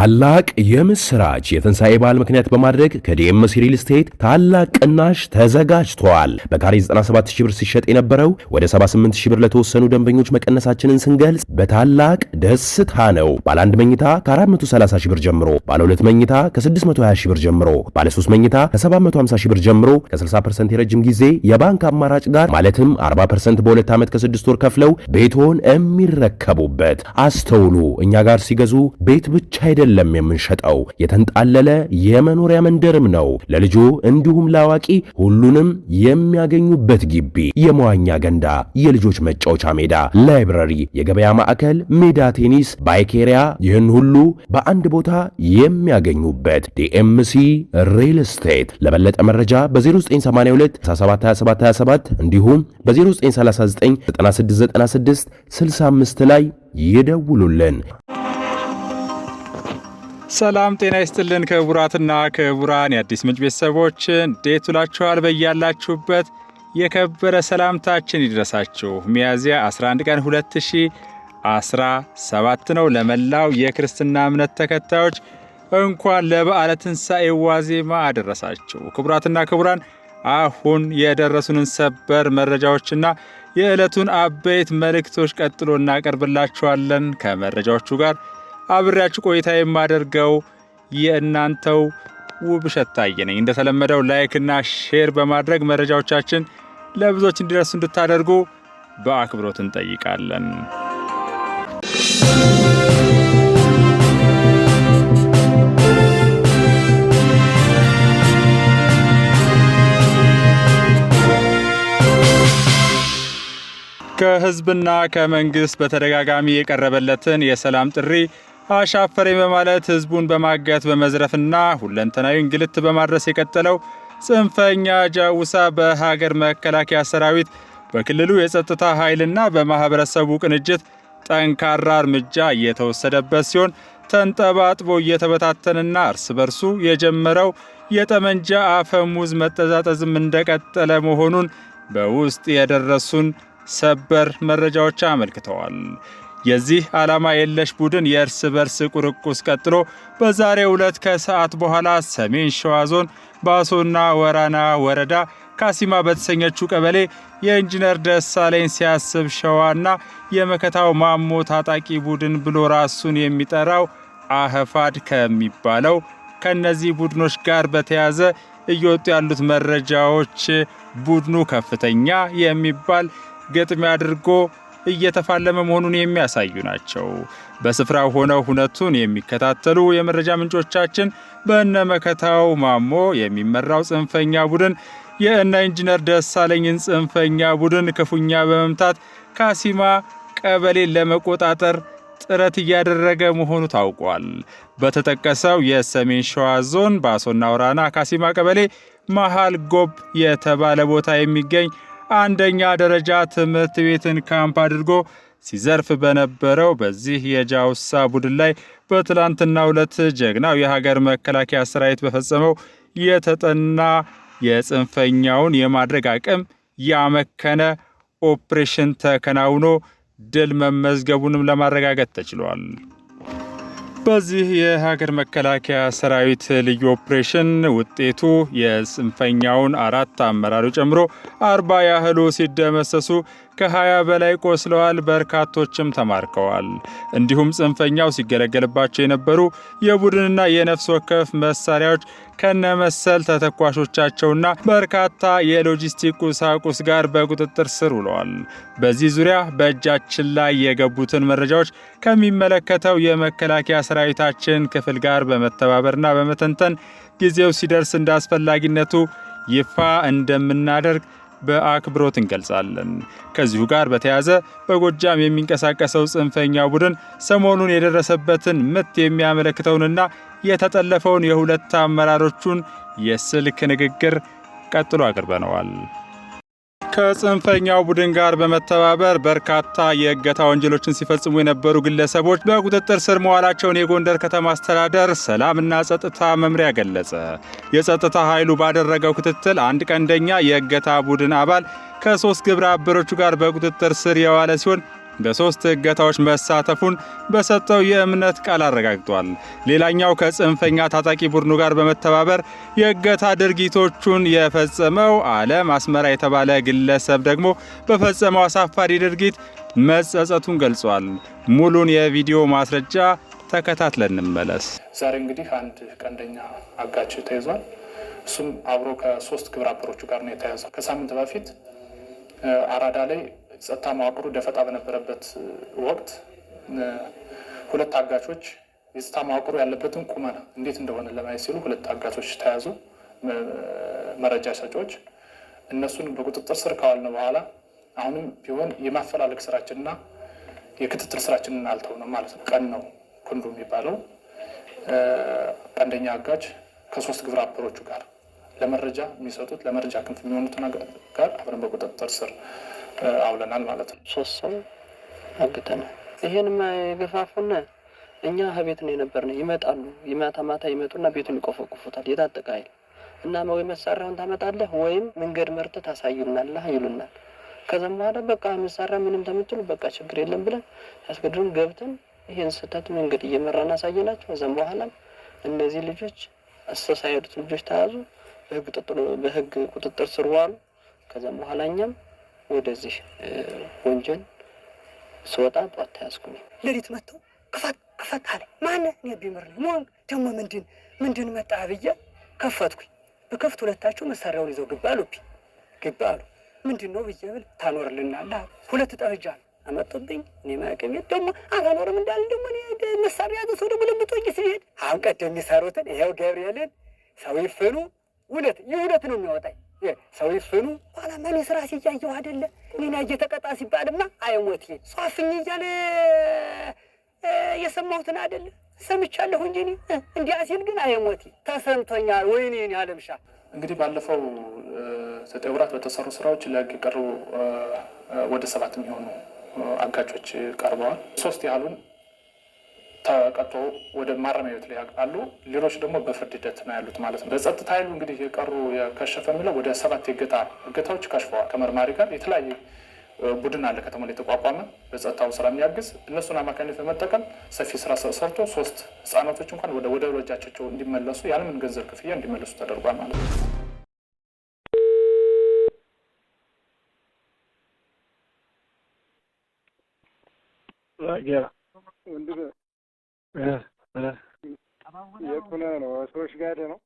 ታላቅ የምስራች የትንሣኤ በዓል ምክንያት በማድረግ ከዲኤምሲ ሪል ስቴት ታላቅ ቅናሽ ተዘጋጅቷል። በካሬ 97000 ብር ሲሸጥ የነበረው ወደ 78000 ብር ለተወሰኑ ደንበኞች መቀነሳችንን ስንገልጽ በታላቅ ደስታ ነው። ባለ 1 መኝታ ከ430000 ብር ጀምሮ፣ ባለ 2 መኝታ ከ620000 ብር ጀምሮ፣ ባለ 3 መኝታ ከ750000 ብር ጀምሮ ከ60% የረጅም ጊዜ የባንክ አማራጭ ጋር ማለትም 40% በ2 ዓመት ከ6 ወር ከፍለው ቤቶን የሚረከቡበት። አስተውሉ፣ እኛ ጋር ሲገዙ ቤት ብቻ አይደለም የምንሸጠው፣ የተንጣለለ የመኖሪያ መንደርም ነው። ለልጆ እንዲሁም ለአዋቂ ሁሉንም የሚያገኙበት ግቢ፣ የመዋኛ ገንዳ፣ የልጆች መጫወቻ ሜዳ፣ ላይብረሪ፣ የገበያ ማዕከል፣ ሜዳ ቴኒስ፣ ባይኬሪያ፣ ይህን ሁሉ በአንድ ቦታ የሚያገኙበት ዲኤምሲ ሪል ስቴት። ለበለጠ መረጃ በ0982 172727 እንዲሁም በ0939 9696 65 ላይ ይደውሉልን። ሰላም ጤና ይስጥልን ክቡራትና ክቡራን የአዲስ ምንጭ ቤተሰቦች እንዴት ውላችኋል? በያላችሁበት የከበረ ሰላምታችን ይድረሳችሁ። ሚያዝያ 11 ቀን 2017 ነው። ለመላው የክርስትና እምነት ተከታዮች እንኳን ለበዓለ ትንሣኤ ዋዜማ አደረሳችሁ። ክቡራትና ክቡራን አሁን የደረሱንን ሰበር መረጃዎችና የዕለቱን አበይት መልእክቶች ቀጥሎ እናቀርብላችኋለን። ከመረጃዎቹ ጋር አብሬያችሁ ቆይታ የማደርገው የእናንተው ውብሸት ታየ ነኝ። እንደተለመደው ላይክና ሼር በማድረግ መረጃዎቻችን ለብዙዎች እንዲደርሱ እንድታደርጉ በአክብሮት እንጠይቃለን። ከህዝብና ከመንግስት በተደጋጋሚ የቀረበለትን የሰላም ጥሪ አሻፈረኝ በማለት ህዝቡን በማጋት በመዝረፍና ሁለንተናዊ እንግልት በማድረስ የቀጠለው ጽንፈኛ ጃውሳ በሀገር መከላከያ ሰራዊት፣ በክልሉ የጸጥታ ኃይልና በማህበረሰቡ ቅንጅት ጠንካራ እርምጃ እየተወሰደበት ሲሆን ተንጠባጥቦ እየተበታተነና እርስ በርሱ የጀመረው የጠመንጃ አፈሙዝ መጠዛጠዝም እንደቀጠለ መሆኑን በውስጥ የደረሱን ሰበር መረጃዎች አመልክተዋል። የዚህ ዓላማ የለሽ ቡድን የእርስ በርስ ቁርቁስ ቀጥሎ በዛሬው ዕለት ከሰዓት በኋላ ሰሜን ሸዋ ዞን ባሶና ወራና ወረዳ ካሲማ በተሰኘችው ቀበሌ የኢንጂነር ደሳለኝ ሲያስብ ሸዋና የመከታው ማሞ ታጣቂ ቡድን ብሎ ራሱን የሚጠራው አህፋድ ከሚባለው ከነዚህ ቡድኖች ጋር በተያዘ እየወጡ ያሉት መረጃዎች ቡድኑ ከፍተኛ የሚባል ግጥሚያ አድርጎ እየተፋለመ መሆኑን የሚያሳዩ ናቸው። በስፍራው ሆነው ሁነቱን የሚከታተሉ የመረጃ ምንጮቻችን በእነመከታው ማሞ የሚመራው ጽንፈኛ ቡድን የእነ ኢንጂነር ደሳለኝን ጽንፈኛ ቡድን ክፉኛ በመምታት ካሲማ ቀበሌን ለመቆጣጠር ጥረት እያደረገ መሆኑ ታውቋል። በተጠቀሰው የሰሜን ሸዋ ዞን ባሶና ወራና ካሲማ ቀበሌ መሃል ጎብ የተባለ ቦታ የሚገኝ አንደኛ ደረጃ ትምህርት ቤትን ካምፕ አድርጎ ሲዘርፍ በነበረው በዚህ የጃውሳ ቡድን ላይ በትላንትናው ዕለት ጀግናው የሀገር መከላከያ ሰራዊት በፈጸመው የተጠና የጽንፈኛውን የማድረግ አቅም ያመከነ ኦፕሬሽን ተከናውኖ ድል መመዝገቡንም ለማረጋገጥ ተችሏል። በዚህ የሀገር መከላከያ ሰራዊት ልዩ ኦፕሬሽን ውጤቱ የጽንፈኛውን 4 አመራሮች ጨምሮ 40 ያህሉ ሲደመሰሱ ከ20 በላይ ቆስለዋል፣ በርካቶችም ተማርከዋል። እንዲሁም ጽንፈኛው ሲገለገልባቸው የነበሩ የቡድንና የነፍስ ወከፍ መሳሪያዎች ከነመሰል ተተኳሾቻቸውና በርካታ የሎጂስቲክ ቁሳቁስ ጋር በቁጥጥር ስር ውለዋል። በዚህ ዙሪያ በእጃችን ላይ የገቡትን መረጃዎች ከሚመለከተው የመከላከያ ሰራዊታችን ክፍል ጋር በመተባበርና በመተንተን ጊዜው ሲደርስ እንዳስፈላጊነቱ ይፋ እንደምናደርግ በአክብሮት እንገልጻለን። ከዚሁ ጋር በተያያዘ በጎጃም የሚንቀሳቀሰው ጽንፈኛ ቡድን ሰሞኑን የደረሰበትን ምት የሚያመለክተውንና የተጠለፈውን የሁለት አመራሮቹን የስልክ ንግግር ቀጥሎ አቅርበነዋል። ከጽንፈኛው ቡድን ጋር በመተባበር በርካታ የእገታ ወንጀሎችን ሲፈጽሙ የነበሩ ግለሰቦች በቁጥጥር ስር መዋላቸውን የጎንደር ከተማ አስተዳደር ሰላምና ጸጥታ መምሪያ ገለጸ። የጸጥታ ኃይሉ ባደረገው ክትትል አንድ ቀንደኛ የእገታ ቡድን አባል ከ3 ግብረ አበሮቹ ጋር በቁጥጥር ስር የዋለ ሲሆን በ3 እገታዎች መሳተፉን በሰጠው የእምነት ቃል አረጋግጧል። ሌላኛው ከጽንፈኛ ታጣቂ ቡድኑ ጋር በመተባበር የእገታ ድርጊቶቹን የፈጸመው ዓለም አስመራ የተባለ ግለሰብ ደግሞ በፈጸመው አሳፋሪ ድርጊት መጸጸቱን ገልጿል። ሙሉን የቪዲዮ ማስረጃ ተከታትለን እንመለስ። ዛሬ እንግዲህ አንድ ቀንደኛ አጋች ተይዟል። እሱም አብሮ ከ3 ግብረ አበሮቹ ጋር ነው የተያዘው። ከሳምንት በፊት አራዳ ላይ ጸጥታ መዋቅሩ ደፈጣ በነበረበት ወቅት 2 አጋቾች የጸጥታ መዋቅሩ ያለበትን ቁመና እንዴት እንደሆነ ለማየት ሲሉ 2 አጋቾች ተያዙ። መረጃ ሰጪዎች እነሱን በቁጥጥር ስር ካዋልን በኋላ አሁንም ቢሆን የማፈላለግ ስራችንና የክትትል ስራችንን አልተውንም ማለት ነው። ቀን ነው ክንዱ የሚባለው ቀንደኛ አጋች ከ3 ግብረ አበሮቹ ጋር ለመረጃ የሚሰጡት ለመረጃ ክንፍ የሚሆኑትን ጋር አብረን በቁጥጥር ስር አውለናል ማለት ነው። 3 ሰው አግተናል። ይሄንማ የገፋፉና እኛ ከቤት ነው የነበርነው። ይመጣሉ ማታ ይመጡና ቤቱን ይቆፈቁፉታል። የታጠቀ ኃይል እና ወይ መሳሪያውን ታመጣለህ ወይም መንገድ መርተህ ታሳዩናለህ ይሉናል። ከዛም በኋላ በቃ መሳሪያ ምንም ተምትሉ በቃ ችግር የለም ብለን ያስገድዱን ገብተን ይሄን ስህተት መንገድ እየመራን አሳየናቸው። ከዛም በኋላ እነዚህ ልጆች አስተሳየዱት ልጆች ተያዙ፣ በህግ ቁጥጥር ስር ዋሉ። ከዛም በኋላ እኛም ወደዚህ ወንጀል ስወጣ ጧት ተያዝኩኝ። ሌሊት መጥተው ክፈት አለ። ማነህ? እኔ ቢምር ነኝ። ሞን ደግሞ ምንድን መጣ ብዬ ከፈትኩኝ። በከፍት ሁለታቸው መሳሪያውን ይዘው ግባ አሉ። ምንድን ነው ብዬ ብል ታኖርልናለህ 2 ጠመንጃ ነው አመጡብኝ። እኔ ማቀም ደግሞ አላኖርም እንዳል ደግሞ እኔ መሳሪያ ሰው ደግሞ ለምጦኝ ሲሄድ አሁን ቀደም የሚሰሩትን ይኸው ገብርኤልን ሰው ይፍኑ እውነት ነው የሚያወጣኝ ሰው ይፍኑ ኋላ ማን የስራ ሲያየው አይደለ እኔና እየተቀጣ ሲባልማ አይሞት ሷፍኝ እያለ የሰማሁትን አይደለ ሰምቻለሁ እንጂ እንዲያ ሲል ግን አይሞት ተሰምቶኛል። ወይኔ አለምሻ እንግዲህ ባለፈው 9 ወራት በተሰሩ ስራዎች ለህግ የቀረቡ ወደ 7 የሚሆኑ አጋቾች ቀርበዋል። 3 ያህሉን ተቀጥቶ ወደ ማረሚያ ቤት ላይ ያውቃሉ። ሌሎች ደግሞ በፍርድ ሂደት ነው ያሉት ማለት ነው። በጸጥታ ኃይሉ እንግዲህ የቀሩ የከሸፈ የሚለው ወደ 7 እገታዎች ከሽፈዋል። ከመርማሪ ጋር የተለያየ ቡድን አለ ከተማ ላይ የተቋቋመ በጸጥታው ስራ የሚያግዝ እነሱን አማካኝነት በመጠቀም ሰፊ ስራ ሰርቶ 3 ህጻናቶች እንኳን ወደ ወላጆቻቸው እንዲመለሱ ያለምን ገንዘብ ክፍያ እንዲመለሱ ተደርጓል ማለት ነው። የት ሆነህ ነው? ሰዎች ጋር ነው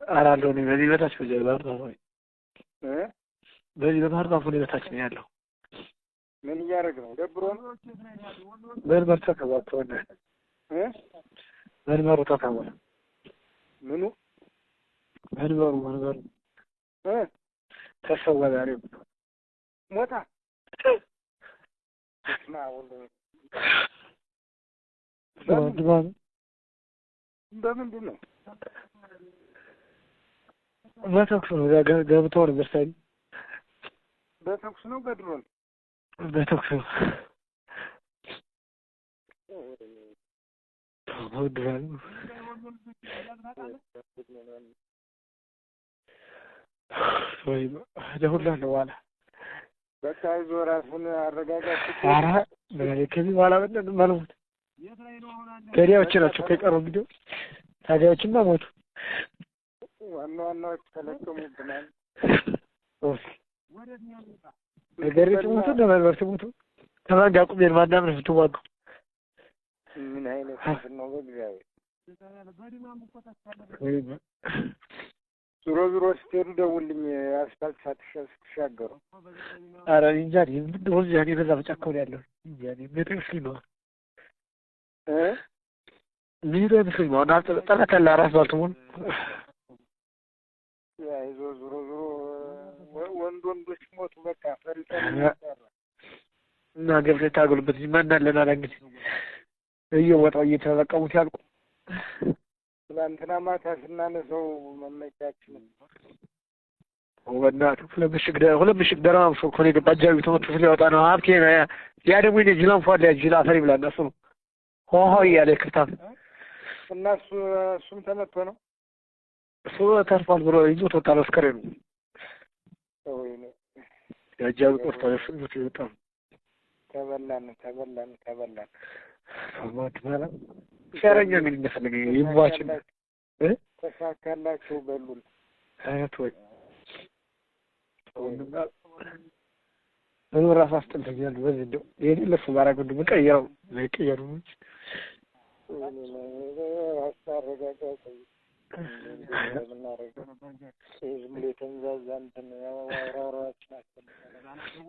አራለሁ ነው። በዚህ በታች በጀባር ነው ወይ በዚህ በባህር ዛፍ በታች ነው ያለው። ምን እያደረግ ነው? ደብሮ ነው በርበር ተከባብቶ ነው በርበሩ ተከባብቶ ምኑ በርበሩ ተሰዋጋሪ ሞታ ማውሉ በምንድን ነው? በተኩስ ነው ገብቶ ነው መሰለኝ። በተኩስ ነው በድሮን በተኩስ ነው ወይ ለሁላ ነው ዋላ በቃ ይዞ ራሱን አረጋጋች። ኧረ ከዚህ በኋላ በደንብ ማለሙት ገዳዮች ናቸው ከቀሩ እንግዲህ ታዲያዎችማ ሞቱ። ዋናዎች ተለቀሙብናል። ነገሪቱ ሞቱ ለመርበርት ሞቱ ተማጋ ቁሜን ማዳም ነው ትዋጉ ምን አይነት ነው በእግዚአብሔር ዙሮ ስትሄዱ ደውልኝ። አስፋልት ሳትሻገሩ ኧረ እንጃ ምንድን ነው እዚያ በዛ በጫካው ነው ያለው እንጃ የሚመስለኝ ነው ምን ይመስለኝ ነው እና ጠላት ያለ ራስ ባልተሞን ይዞ ዙሮ ወንዶች ሞቱ። በቃ ፈሪጠን እና ገብተህ ታገሉበት ማን አለና እንግዲህ እየወጣው እየተለቀሙት ያልቁ። ትናንትና ማታ ስናነሳው መመጫችን ወናቱ ሁለት ምሽግ ደራም ሰው ኮኔ ገባጃው ተመቶ ስለወጣ ነው ሀብቴ ያ ደግሞ እኔ ጅላን ፏል ያ ጅላ ፈሪ ብላ እነሱ ነው ሆሆ ያለ ክርታፍ እና እሱም ተመቶ ነው እሱ ተርፏል ብሎ ይዞት ወጣ ለስከረ ነው ወይ ነው ያጃው ቆርጣ ለሱ ይወጣ ተበላን ሞት ማለት ሸረኛ ምን እንደፈለገ ይሟችን ተሳካላችሁ በሉን አይነት ወይ እኔ ራስ አስተልተኛል በዚህ እንደው ይሄን ለፉ ባራገ እንደው መቀየሩ ለቀየሩ አስተረጋጋው ምን አረጋው ዝምሌተን ዛዛንተን ያወራራችን አስተላልፈው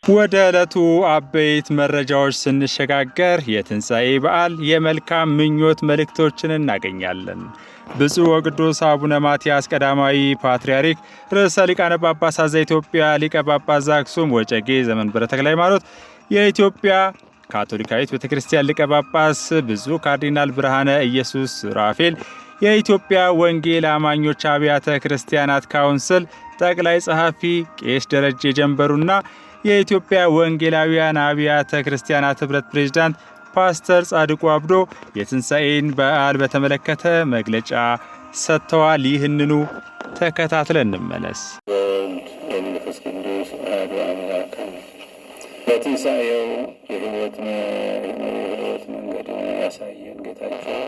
ወደ ዕለቱ አበይት መረጃዎች ስንሸጋገር የትንሣኤ በዓል የመልካም ምኞት መልእክቶችን እናገኛለን። ብፁዕ ወቅዱስ አቡነ ማትያስ ቀዳማዊ ፓትርያርክ ርዕሰ ሊቃነ ጳጳሳት ዘኢትዮጵያ ሊቀ ጳጳስ ዘአክሱም ወዕጨጌ ዘመንበረ ተክለ ሃይማኖት የኢትዮጵያ ካቶሊካዊት ቤተክርስቲያን ሊቀ ጳጳስ ብፁዕ ካርዲናል ብርሃነ ኢየሱስ ራፌል የኢትዮጵያ ወንጌል አማኞች አብያተ ክርስቲያናት ካውንስል ጠቅላይ ጸሐፊ ቄስ ደረጀ ጀንበሩና የኢትዮጵያ ወንጌላውያን አብያተ ክርስቲያናት ኅብረት ፕሬዝዳንት ፓስተር ጻድቁ አብዶ የትንሣኤን በዓል በተመለከተ መግለጫ ሰጥተዋል። ይህንኑ ተከታትለን እንመለስ። መንፈስ ቅዱስ አሐዱ አምላክ በትንሣኤው የሕይወት መንገድ ያሳየን ጌታችን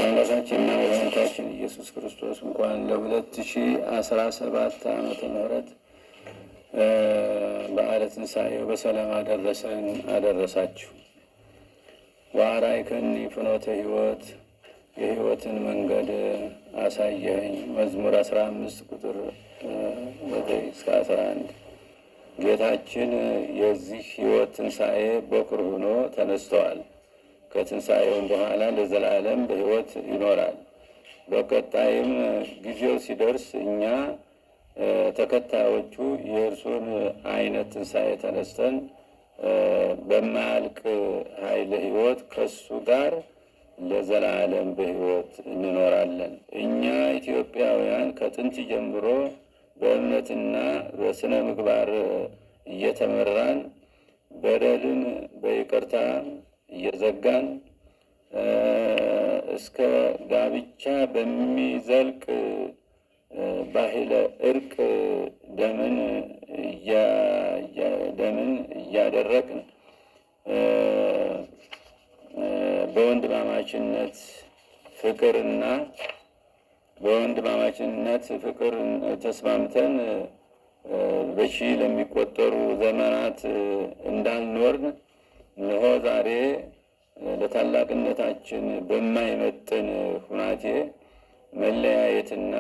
አምላካችንና መድኃኒታችን ኢየሱስ ክርስቶስ እንኳን ለ2017 ዓመተ ምህረት በዓለ ትንሣኤው በሰላም አደረሰን አደረሳችሁ። ወአርአይከኒ ፍኖተ ሕይወት የሕይወትን መንገድ አሳየኸኝ። መዝሙር 15 ቁጥር 9-11 ጌታችን የዚህ ሕይወት ትንሣኤ በኩር ሆኖ ተነስተዋል። ከትንሣኤውም በኋላ ለዘላለም በሕይወት ይኖራል። በቀጣይም ጊዜው ሲደርስ እኛ ተከታዮቹ የእርሱን አይነት ትንሣኤ ተነስተን በማያልቅ ኃይለ ሕይወት ከሱ ጋር ለዘላለም በሕይወት እንኖራለን። እኛ ኢትዮጵያውያን ከጥንት ጀምሮ በእምነትና በስነ ምግባር እየተመራን በደልን በይቅርታ እየዘጋን እስከ ጋብቻ በሚዘልቅ ባህለ እርቅ ደምን እያደረግን በወንድማማችነት ፍቅር ተስማምተን በሺህ ለሚቆጠሩ ዘመናት እንዳልኖርን እነሆ ዛሬ ለታላቅነታችን በማይመጥን ሁናቴ መለያየትና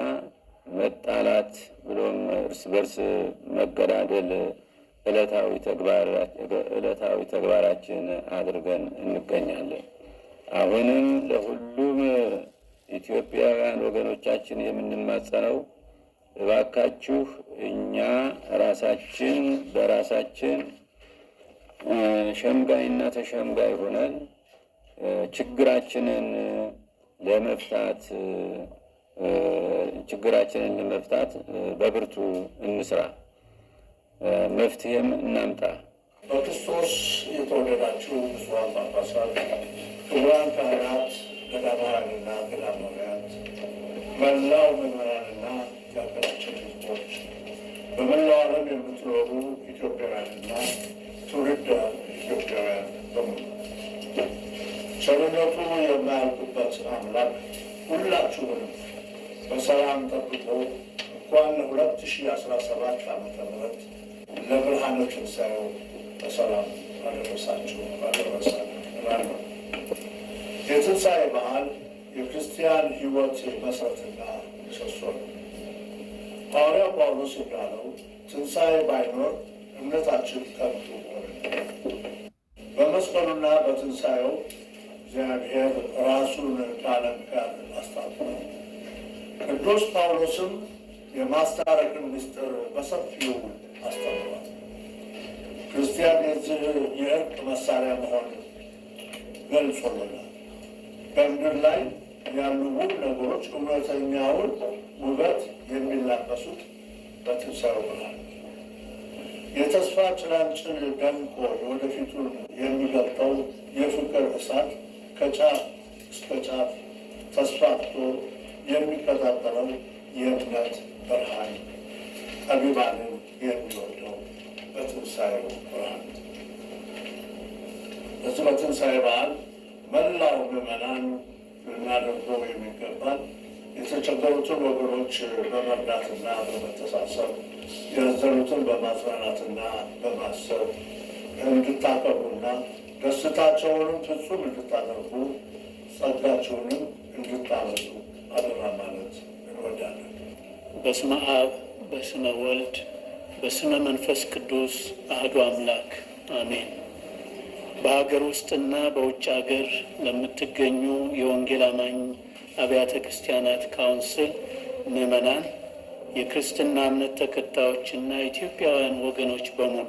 መጣላት ብሎም እርስ በርስ መገዳደል ዕለታዊ ተግባራችን አድርገን እንገኛለን። አሁንም ለሁሉም ኢትዮጵያውያን ወገኖቻችን የምንማጸነው እባካችሁ እኛ ራሳችን በራሳችን ሸምጋይና ተሸምጋይ ሆነን ችግራችንን ለመፍታት በብርቱ እንስራ፣ መፍትሄም እናምጣ። በክርስቶስ የተወደዳችሁ ብፁዓን ጳጳሳት፣ ክቡራን ካህናት፣ ገዳማውያንና ገዳማውያት፣ መላው ምዕመናንና የሀገራችን ሕዝቦች፣ በመላው ዓለም የምትኖሩ ኢትዮጵያውያንና ትውልደ ኢትዮጵያውያን በሙሉ ቸርነቱ የማያልቅበት አምላክ ሁላችሁንም በሰላም ጠብቆ እንኳን 2017 ዓመተ ምህረት ለብርሃነ ትንሣኤው በሰላም አደረሳችሁ አደረሰን እላለሁ። የትንሣኤ በዓል የክርስቲያን ሕይወት መሠረትና ምሰሶ ነው። ሐዋርያው ጳውሎስ እንዳለው ትንሣኤ ባይኖር እምነታችን ከንቱ ሆነ። በመስቀሉና በትንሣኤው እግዚአብሔር ራሱን ከዓለም ጋር አስታርቋል። ቅዱስ ጳውሎስም የማስታረቅን ምስጢር በሰፊው አስተምሯል። ክርስቲያን የዚህ የእርቅ መሳሪያ መሆን ገልጾልናል። በምድር ላይ ያሉ ውብ ነገሮች እውነተኛውን ውበት የሚላበሱት በትንሣኤው ብርሃን የተስፋ ጭላንጭል ደምቆ የወደፊቱን የሚገልጠው የፍቅር እሳት ከጫፍ እስከ ጫፍ ተስፋፍቶ የሚቀጣጠለው የእምነት ብርሃን ጠቢባንን የሚወደው በትንሣኤው ብርሃን። በዚህ በትንሣኤ በዓል መላው ምዕመናን ልናደርገው የሚገባል የተቸገሩትን ወገኖች በመርዳትና በመተሳሰብ ያዘኑትን በማጽናናትና በማሰብ እንድታቀርቡና ደስታቸውንም ፍጹም እንድታደርጉ ጸጋቸውንም እንድታበዙ አደራ ማለት እንወዳለን። በስመ አብ በስመ ወልድ በስመ መንፈስ ቅዱስ አሐዱ አምላክ አሜን። በሀገር ውስጥና በውጭ ሀገር ለምትገኙ የወንጌል አማኝ አብያተ ክርስቲያናት ካውንስል ምዕመናን፣ የክርስትና እምነት ተከታዮችና ኢትዮጵያውያን ወገኖች በሙሉ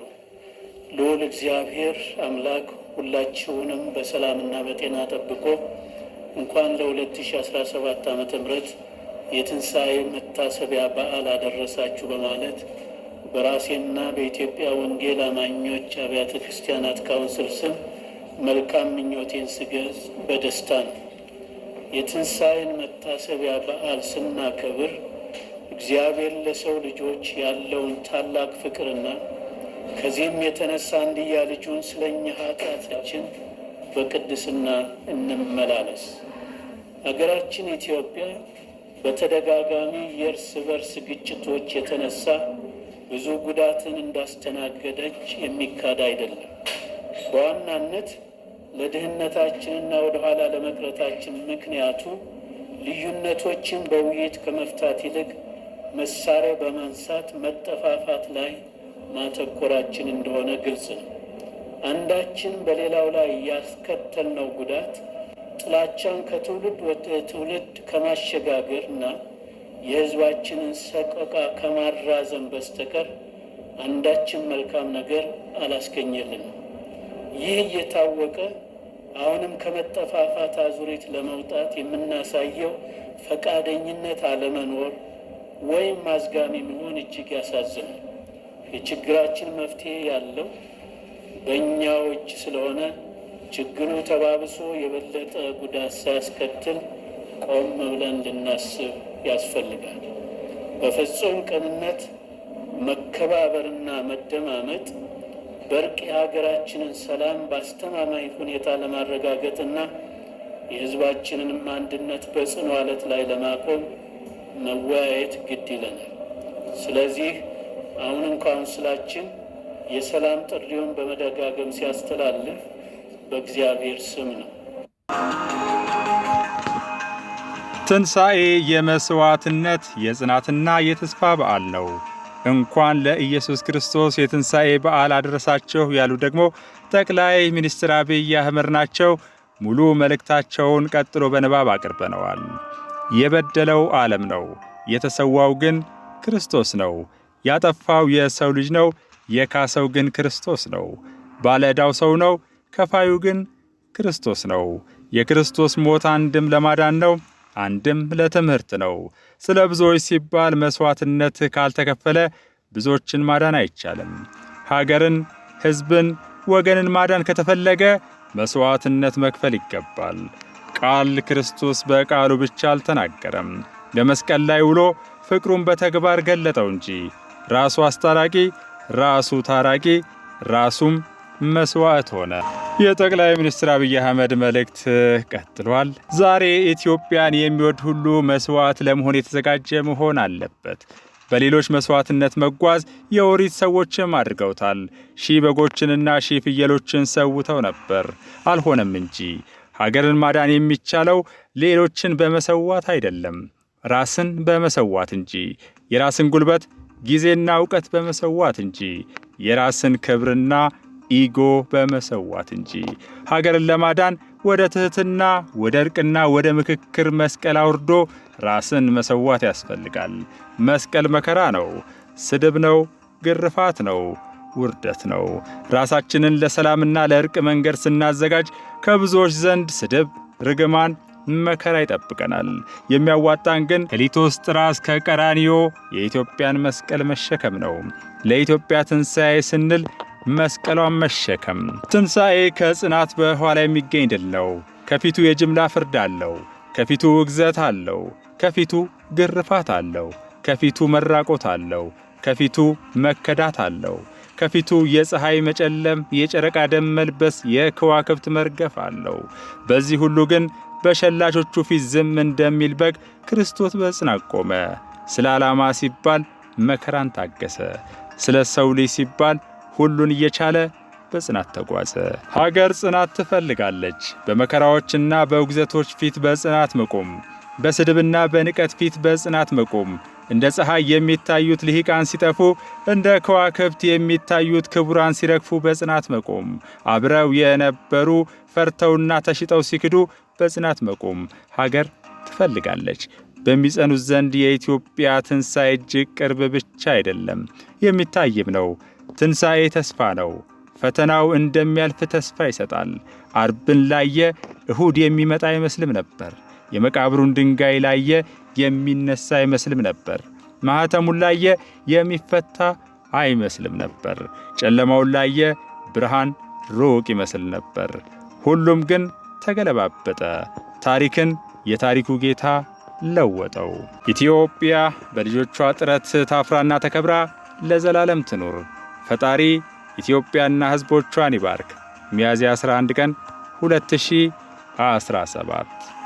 ልዑል እግዚአብሔር አምላክ ሁላችሁንም በሰላምና በጤና ጠብቆ እንኳን ለ2017 ዓ.ም የትንሣኤ መታሰቢያ በዓል አደረሳችሁ በማለት በራሴና በኢትዮጵያ ወንጌል አማኞች አብያተ ክርስቲያናት ካውንስል ስም መልካም ምኞቴን ስገልጽ በደስታ ነው። የትንሣኤን መታሰቢያ በዓል ስናከብር እግዚአብሔር ለሰው ልጆች ያለውን ታላቅ ፍቅርና ከዚህም የተነሳ አንድያ ልጁን ስለ እኛ ኃጢአታችን በቅድስና እንመላለስ። አገራችን ኢትዮጵያ በተደጋጋሚ የእርስ በርስ ግጭቶች የተነሳ ብዙ ጉዳትን እንዳስተናገደች የሚካድ አይደለም። በዋናነት ለድህነታችንና ወደ ኋላ ለመቅረታችን ምክንያቱ ልዩነቶችን በውይይት ከመፍታት ይልቅ መሳሪያ በማንሳት መጠፋፋት ላይ ማተኮራችን እንደሆነ ግልጽ ነው። አንዳችን በሌላው ላይ ያስከተልነው ጉዳት ጥላቻን ከትውልድ ወደ ትውልድ ከማሸጋገርና የሕዝባችንን ሰቆቃ ከማራዘም በስተቀር አንዳችን መልካም ነገር አላስገኘልንም። ይህ እየታወቀ አሁንም ከመጠፋፋት አዙሪት ለመውጣት የምናሳየው ፈቃደኝነት አለመኖር ወይም ማዝጋሚ መሆን እጅግ ያሳዝናል። የችግራችን መፍትሄ ያለው በእኛው እጅ ስለሆነ ችግሩ ተባብሶ የበለጠ ጉዳት ሳያስከትል ቆም ብለን እንድናስብ ያስፈልጋል። በፍጹም ቅንነት መከባበርና መደማመጥ በእርቅ የሀገራችንን ሰላም በአስተማማኝ ሁኔታ ለማረጋገጥና የሕዝባችንንም አንድነት በጽኑ ዓለት ላይ ለማቆም መወያየት ግድ ይለናል። ስለዚህ አሁንም ካውንስላችን የሰላም ጥሪውን በመደጋገም ሲያስተላልፍ በእግዚአብሔር ስም ነው። ትንሣኤ የመስዋዕትነት የጽናትና የተስፋ በዓል ነው። እንኳን ለኢየሱስ ክርስቶስ የትንሣኤ በዓል አደረሳችሁ ያሉ ደግሞ ጠቅላይ ሚኒስትር አብይ አህመድ ናቸው። ሙሉ መልእክታቸውን ቀጥሎ በንባብ አቅርበነዋል። የበደለው ዓለም ነው፣ የተሰዋው ግን ክርስቶስ ነው። ያጠፋው የሰው ልጅ ነው፣ የካሰው ግን ክርስቶስ ነው። ባለዕዳው ሰው ነው፣ ከፋዩ ግን ክርስቶስ ነው። የክርስቶስ ሞት አንድም ለማዳን ነው፣ አንድም ለትምህርት ነው። ስለ ብዙዎች ሲባል መሥዋዕትነት ካልተከፈለ ብዙዎችን ማዳን አይቻልም። ሀገርን፣ ሕዝብን፣ ወገንን ማዳን ከተፈለገ መሥዋዕትነት መክፈል ይገባል። ቃል ክርስቶስ በቃሉ ብቻ አልተናገረም፣ በመስቀል ላይ ውሎ ፍቅሩን በተግባር ገለጠው እንጂ። ራሱ አስታራቂ፣ ራሱ ታራቂ፣ ራሱም መስዋዕት ሆነ። የጠቅላይ ሚኒስትር አብይ አህመድ መልእክት ቀጥሏል። ዛሬ ኢትዮጵያን የሚወድ ሁሉ መስዋዕት ለመሆን የተዘጋጀ መሆን አለበት። በሌሎች መስዋዕትነት መጓዝ የኦሪት ሰዎችም አድርገውታል። 1000 በጎችንና 1000 ፍየሎችን ሰውተው ነበር፣ አልሆነም እንጂ። ሀገርን ማዳን የሚቻለው ሌሎችን በመሰዋት አይደለም፣ ራስን በመሰዋት እንጂ። የራስን ጉልበት፣ ጊዜና ዕውቀት በመሰዋት እንጂ። የራስን ክብርና ኢጎ በመሰዋት እንጂ። ሀገርን ለማዳን ወደ ትሕትና፣ ወደ እርቅና ወደ ምክክር መስቀል አውርዶ ራስን መሰዋት ያስፈልጋል። መስቀል መከራ ነው፣ ስድብ ነው፣ ግርፋት ነው፣ ውርደት ነው። ራሳችንን ለሰላምና ለእርቅ መንገድ ስናዘጋጅ ከብዙዎች ዘንድ ስድብ፣ ርግማን፣ መከራ ይጠብቀናል። የሚያዋጣን ግን ከሊቶስጥራ እስከ ቀራንዮ የኢትዮጵያን መስቀል መሸከም ነው። ለኢትዮጵያ ትንሣኤ ስንል መስቀሏን መሸከም። ትንሣኤ ከጽናት በኋላ የሚገኝ ድል ነው። ከፊቱ የጅምላ ፍርድ አለው። ከፊቱ ውግዘት አለው። ከፊቱ ግርፋት አለው። ከፊቱ መራቆት አለው። ከፊቱ መከዳት አለው። ከፊቱ የፀሐይ መጨለም፣ የጨረቃ ደም መልበስ፣ የከዋክብት መርገፍ አለው። በዚህ ሁሉ ግን በሸላቾቹ ፊት ዝም እንደሚል በግ ክርስቶስ በጽናት ቆመ። ስለ ዓላማ ሲባል መከራን ታገሰ። ስለ ሰው ልጅ ሲባል ሁሉን እየቻለ በጽናት ተጓዘ። ሀገር ጽናት ትፈልጋለች። በመከራዎችና በውግዘቶች ፊት በጽናት መቆም፣ በስድብና በንቀት ፊት በጽናት መቆም፣ እንደ ፀሐይ የሚታዩት ልሂቃን ሲጠፉ፣ እንደ ከዋክብት የሚታዩት ክቡራን ሲረግፉ በጽናት መቆም፣ አብረው የነበሩ ፈርተውና ተሽጠው ሲክዱ በጽናት መቆም ሀገር ትፈልጋለች። በሚጸኑት ዘንድ የኢትዮጵያ ትንሣኤ እጅግ ቅርብ ብቻ አይደለም፣ የሚታይም ነው። ትንሣኤ ተስፋ ነው። ፈተናው እንደሚያልፍ ተስፋ ይሰጣል። አርብን ላየ እሁድ የሚመጣ አይመስልም ነበር። የመቃብሩን ድንጋይ ላየ የሚነሳ አይመስልም ነበር። ማኅተሙን ላየ የሚፈታ አይመስልም ነበር። ጨለማውን ላየ ብርሃን ሩቅ ይመስል ነበር። ሁሉም ግን ተገለባበጠ። ታሪክን የታሪኩ ጌታ ለወጠው። ኢትዮጵያ በልጆቿ ጥረት ታፍራና ተከብራ ለዘላለም ትኑር። ፈጣሪ ኢትዮጵያና ሕዝቦቿን ይባርክ። ሚያዝያ 11 ቀን 2017